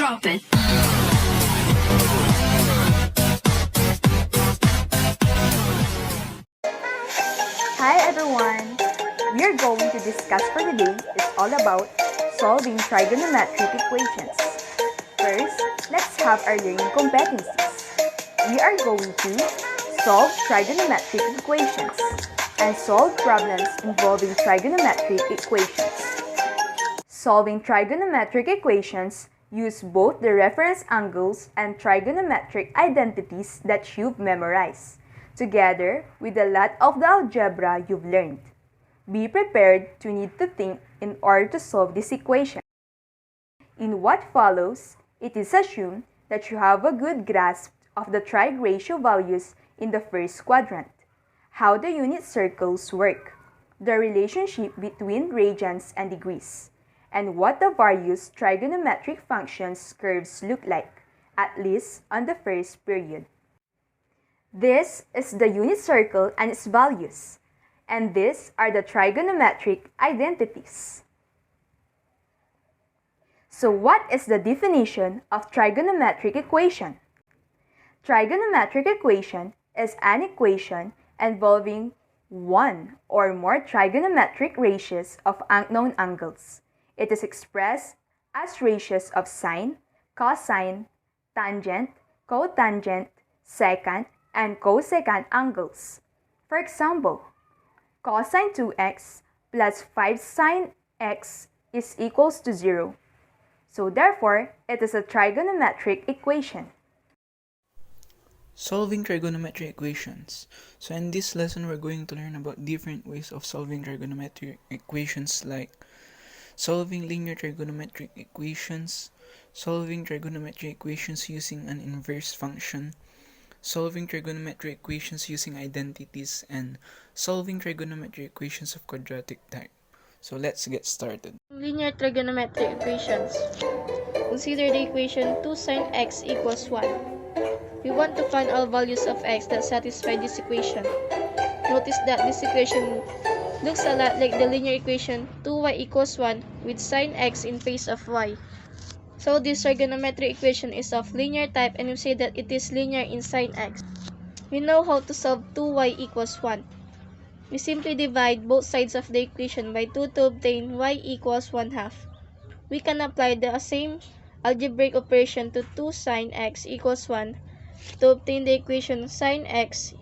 drop it. Hi everyone! We are going to discuss for today is all about solving trigonometric equations. First, let's have our learning competencies. We are going to solve trigonometric equations and solve problems involving trigonometric equations. Solving trigonometric equations use both the reference angles and trigonometric identities that you've memorized, together with a lot of the algebra you've learned. Be prepared to need to think in order to solve this equation. In what follows, it is assumed that you have a good grasp of the trig ratio values in the first quadrant, how the unit circles work, the relationship between radians and degrees, and what the various trigonometric functions curves look like, at least on the first period. This is the unit circle and its values, and these are the trigonometric identities. So what is the definition of trigonometric equation? Trigonometric equation is an equation involving one or more trigonometric ratios of unknown angles. It is expressed as ratios of sine, cosine, tangent, cotangent, secant, and cosecant angles. For example, cosine 2x plus 5 sine x is equals to 0. So therefore, it is a trigonometric equation. Solving trigonometric equations. So in this lesson, we're going to learn about different ways of solving trigonometric equations, like solving linear trigonometric equations, solving trigonometric equations using an inverse function, solving trigonometric equations using identities, and solving trigonometric equations of quadratic type. So let's get started. Linear trigonometric equations. Consider the equation 2 sine x equals 1. We want to find all values of x that satisfy this equation. Notice that this equation looks a lot like the linear equation 2y equals 1 with sine x in place of y. So this trigonometric equation is of linear type, and we say that it is linear in sine x. We know how to solve 2y equals 1. We simply divide both sides of the equation by 2 to obtain y equals 1/2. We can apply the same algebraic operation to 2 sine x equals 1 to obtain the equation sine x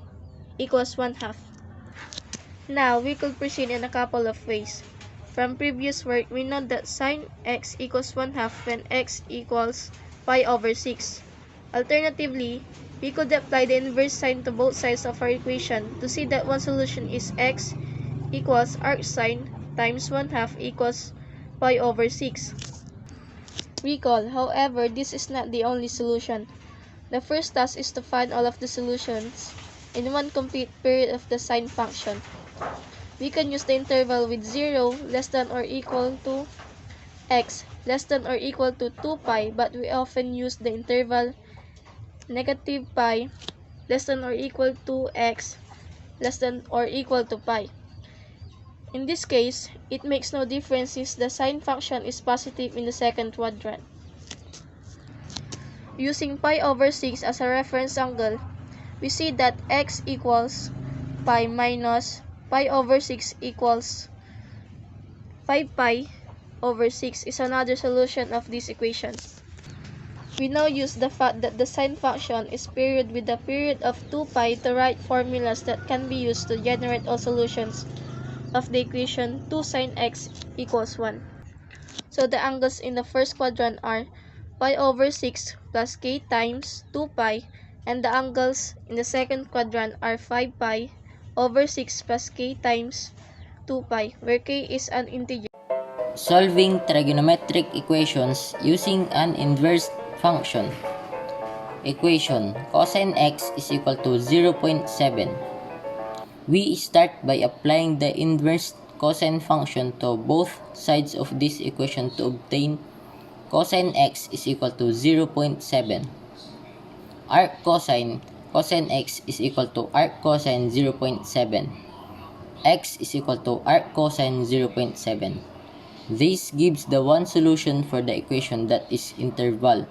equals 1/2. Now, we could proceed in a couple of ways. From previous work, we know that sine x equals 1/2 when x equals pi over 6. Alternatively, we could apply the inverse sign to both sides of our equation to see that one solution is x equals arcsine times 1/2 equals pi over 6. Recall, however, this is not the only solution. The first task is to find all of the solutions in one complete period of the sine function. We can use the interval with 0 less than or equal to x less than or equal to 2 pi, but we often use the interval negative pi less than or equal to x less than or equal to pi. In this case, it makes no difference since the sine function is positive in the second quadrant. Using pi over 6 as a reference angle, we see that x equals pi minus pi over 6 equals 5 pi over 6 is another solution of this equation. We now use the fact that the sine function is period with the period of 2 pi to write formulas that can be used to generate all solutions of the equation 2 sine x equals 1. So the angles in the first quadrant are pi over 6 plus k times 2 pi, and the angles in the second quadrant are 5 pi over 6 plus k times 2 pi, where k is an integer. Solving trigonometric equations using an inverse function. Equation cosine x is equal to 0.7. We start by applying the inverse cosine function to both sides of this equation to obtain cosine x is equal to 0.7. Arc cosine x is equal to arc cosine 0.7. X is equal to arc cosine 0.7. This gives the one solution for the equation that is interval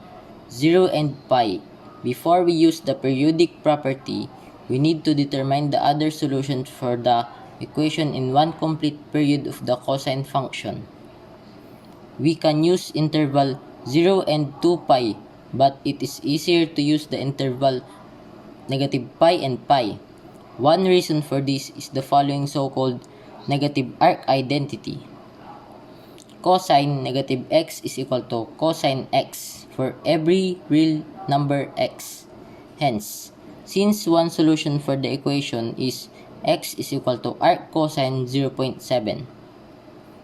0 and pi. Before we use the periodic property, we need to determine the other solution for the equation in one complete period of the cosine function. We can use interval 0 and 2 pi, but it is easier to use the interval negative pi and pi. One reason for this is the following so-called negative arc identity. Cosine negative x is equal to cosine x for every real number x. Hence, since one solution for the equation is x is equal to arc cosine 0.7,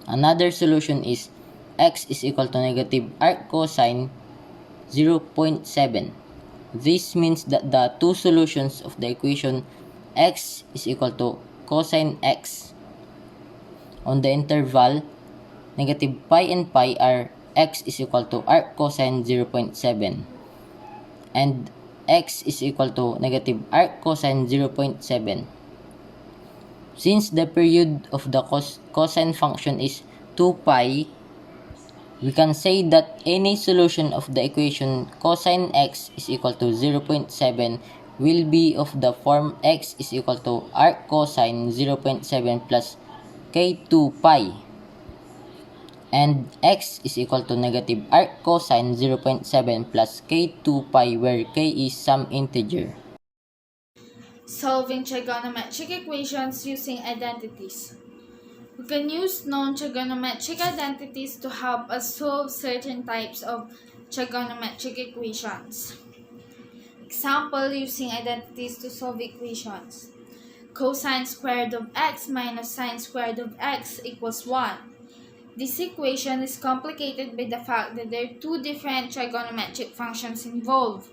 another solution is x is equal to negative arc cosine 0.7. This means that the two solutions of the equation x is equal to cosine x on the interval negative pi and pi are x is equal to arc cosine 0.7 and x is equal to negative arc cosine 0.7. Since the period of the cosine function is 2 pi, we can say that any solution of the equation cosine x is equal to 0.7 will be of the form x is equal to arc cosine 0.7 plus k2 pi and x is equal to negative arc cosine 0.7 plus k2 pi where k is some integer. Solving trigonometric equations using identities. We can use known trigonometric identities to help us solve certain types of trigonometric equations. Example using identities to solve equations. Cosine squared of x minus sine squared of x equals 1. This equation is complicated by the fact that there are two different trigonometric functions involved.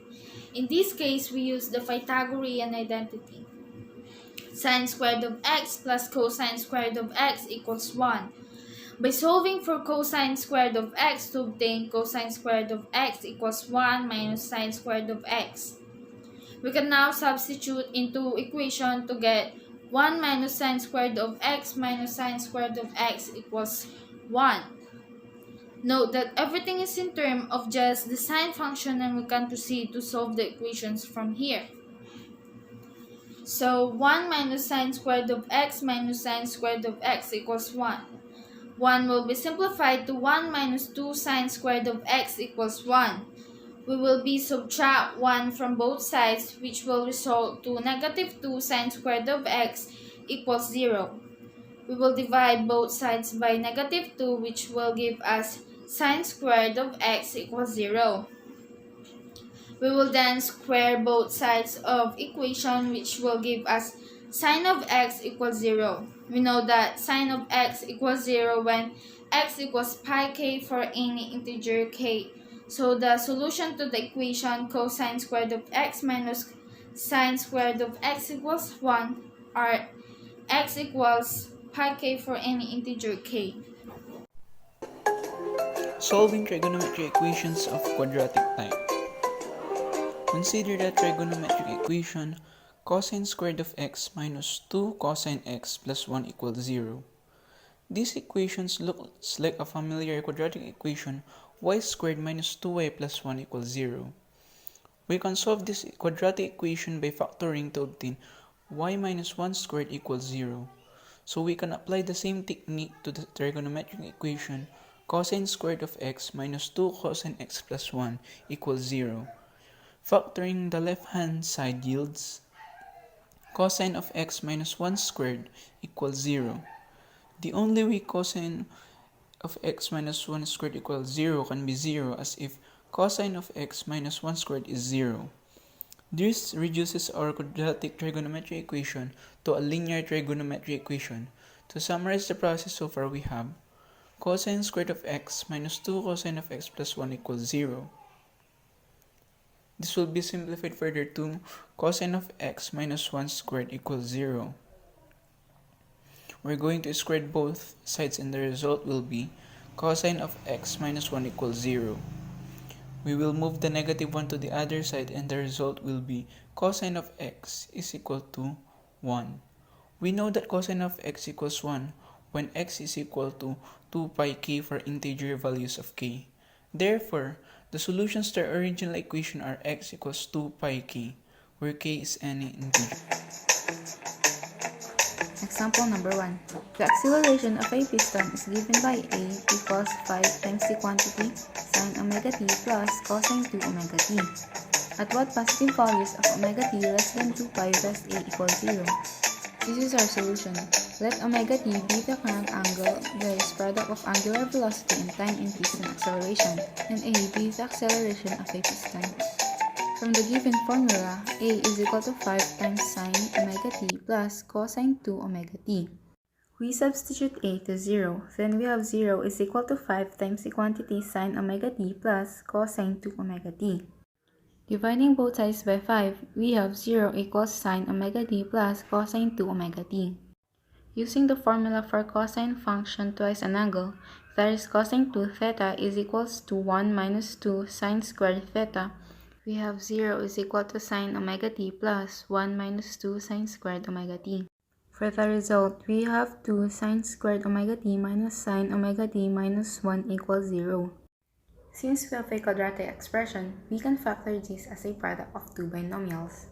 In this case, we use the Pythagorean identity. Sine squared of x plus cosine squared of x equals 1. By solving for cosine squared of x to obtain cosine squared of x equals 1 minus sine squared of x, we can now substitute into equation to get 1 minus sine squared of x minus sine squared of x equals 1. Note that everything is in terms of just the sine function and we can proceed to solve the equations from here. So 1 minus sine squared of x minus sine squared of x equals 1. 1 will be simplified to 1 minus 2 sine squared of x equals 1. We will be subtract 1 from both sides, which will result to negative 2 sine squared of x equals 0. We will divide both sides by negative 2, which will give us sine squared of x equals 0. We will then square both sides of equation, which will give us sine of x equals 0. We know that sine of x equals 0 when x equals pi k for any integer k. So the solution to the equation cosine squared of x minus sine squared of x equals 1 are x equals pi k for any integer k. Solving trigonometry equations of quadratic type. Consider the trigonometric equation cosine squared of x minus 2 cosine x plus 1 equals 0. This equation looks like a familiar quadratic equation y squared minus 2y plus 1 equals 0. We can solve this quadratic equation by factoring to obtain y minus 1 squared equals 0. So we can apply the same technique to the trigonometric equation cosine squared of x minus 2 cosine x plus 1 equals 0. Factoring the left-hand side yields cosine of x minus 1 squared equals 0. The only way cosine of x minus 1 squared equals 0 can be 0 as if cosine of x minus 1 squared is 0. This reduces our quadratic trigonometry equation to a linear trigonometry equation. To summarize the process so far, we have cosine squared of x minus 2 cosine of x plus 1 equals 0. This will be simplified further to cosine of x minus 1 squared equals 0. We're going to square both sides and the result will be cosine of x minus 1 equals 0. We will move the negative 1 to the other side and the result will be cosine of x is equal to 1. We know that cosine of x equals 1 when x is equal to 2 pi k for integer values of k. Therefore, the solutions to our original equation are x equals 2 pi k, where k is any integer. Example number 1. The acceleration of a piston is given by A equals 5 times the quantity sine omega t plus cosine 2 omega t. At what positive values of omega t less than 2 pi does A equals 0? This is our solution. Let omega t be the current angle, the product of angular velocity and time in piston acceleration, and A be the acceleration of a piston. From the given formula, A is equal to 5 times sine omega t plus cosine 2 omega t. We substitute A to 0, then we have 0 is equal to 5 times the quantity sine omega t plus cosine 2 omega t. Dividing both sides by 5, we have 0 equals sine omega t plus cosine 2 omega t. Using the formula for cosine function twice an angle, that is cosine 2 theta is equals to 1 minus 2 sine squared theta, we have 0 is equal to sine omega t plus 1 minus 2 sine squared omega t. For the result, we have 2 sine squared omega t minus sine omega t minus 1 equals 0. Since we have a quadratic expression, we can factor this as a product of two binomials.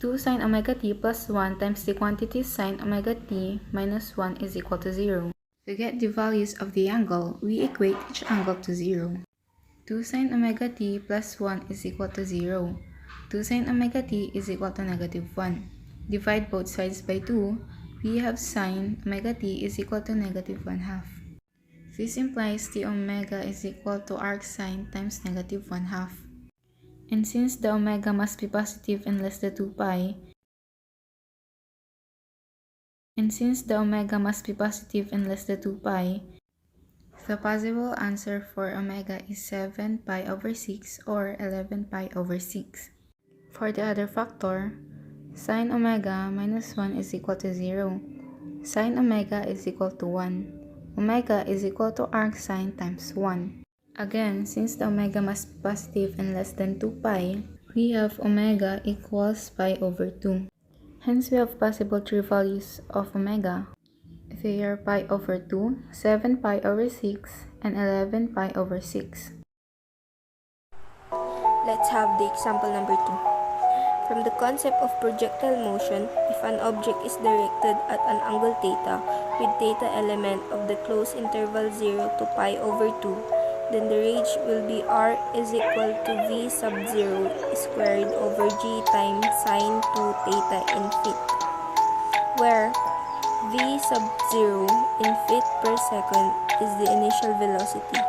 2 sine omega t plus 1 times the quantity sine omega t minus 1 is equal to 0. To get the values of the angle, we equate each angle to 0. 2 sine omega t plus 1 is equal to 0. 2 sine omega t is equal to negative 1. Divide both sides by 2, we have sine omega t is equal to negative 1 half. This implies the omega is equal to arc sine times negative 1 half. And since the omega must be positive and less than 2 pi, the possible answer for omega is 7 pi over 6 or 11 pi over 6. For the other factor, sine omega minus 1 is equal to 0. Sine omega is equal to 1. Omega is equal to arc sine times 1. Again, since the omega must be positive and less than 2 pi, we have omega equals pi over 2. Hence, we have possible true values of omega. They are pi over 2, 7 pi over 6, and 11 pi over 6. Let's have the example number 2. From the concept of projectile motion, if an object is directed at an angle theta with theta element of the closed interval 0 to pi over 2, then the range will be r is equal to v sub 0 squared over g times sine 2 theta in feet, where v sub 0 in feet per second is the initial velocity,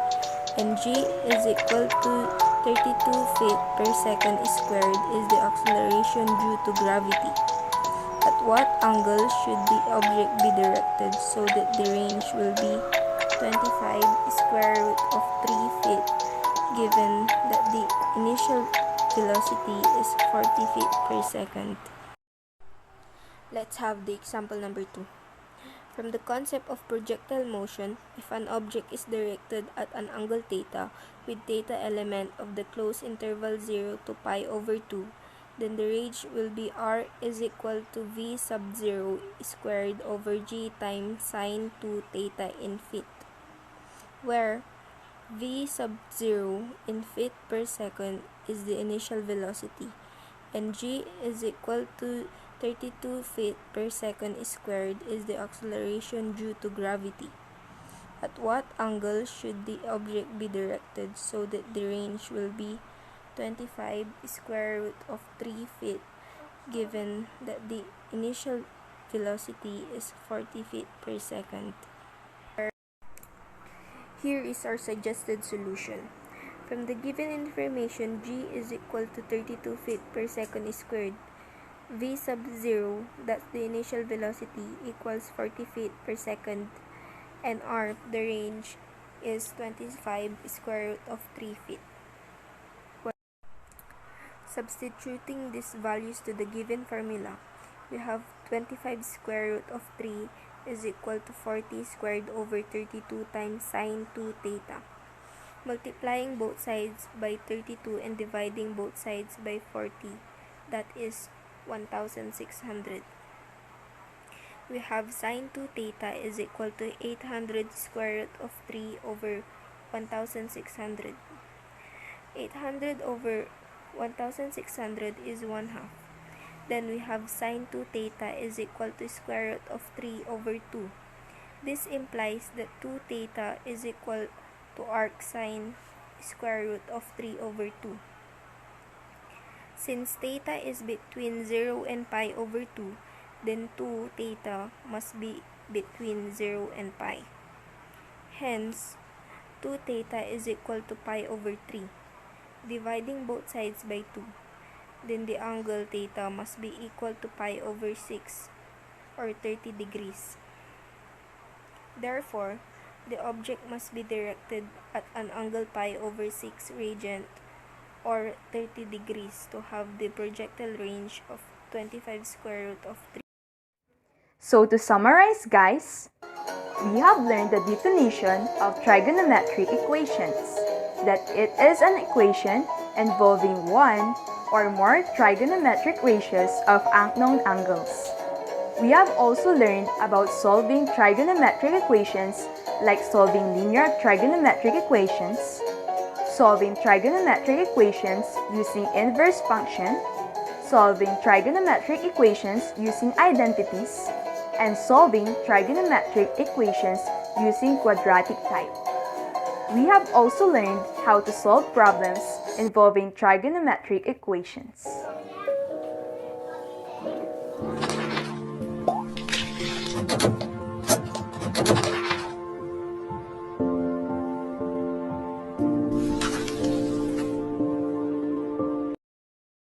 and g is equal to 32 feet per second squared is the acceleration due to gravity. At what angle should the object be directed so that the range will be 25 square root of 3 feet, given that the initial velocity is 40 feet per second? Let's have the example number 2. From the concept of projectile motion, if an object is directed at an angle theta with theta element of the closed interval 0 to pi over 2, then the range will be r is equal to v sub 0 squared over g times sine 2 theta in feet, where v sub 0 in feet per second is the initial velocity, and g is equal to 32 feet per second squared is the acceleration due to gravity. At what angle should the object be directed so that the range will be 25 square root of 3 feet, given that the initial velocity is 40 feet per second? Here is our suggested solution. From the given information, g is equal to 32 feet per second squared, v sub 0, that's the initial velocity, equals 40 feet per second, and r, the range, is 25 square root of 3 feet. Substituting these values to the given formula, we have 25 square root of 3 is equal to 40 squared over 32 times sine 2 theta. Multiplying both sides by 32 and dividing both sides by 40, that is 1,600. we have sine 2 theta is equal to 800 square root of 3 over 1600. 800 over 1600 is 1/2. Then we have sine 2 theta is equal to square root of 3 over 2. This implies that 2 theta is equal to arc sine square root of 3 over 2. Since theta is between 0 and pi over 2, then 2 theta must be between 0 and pi. Hence, 2 theta is equal to pi over 3. Dividing both sides by 2, then the angle theta must be equal to pi over 6 or 30 degrees. Therefore, the object must be directed at an angle pi over 6 radian or 30 degrees to have the projectile range of 25 square root of 3. So to summarize, guys, we have learned the definition of trigonometric equations, that it is an equation involving one or more trigonometric ratios of unknown angles. We have also learned about solving trigonometric equations like solving linear trigonometric equations, solving trigonometric equations using inverse function, solving trigonometric equations using identities, and solving trigonometric equations using quadratic type. We have also learned how to solve problems involving trigonometric equations.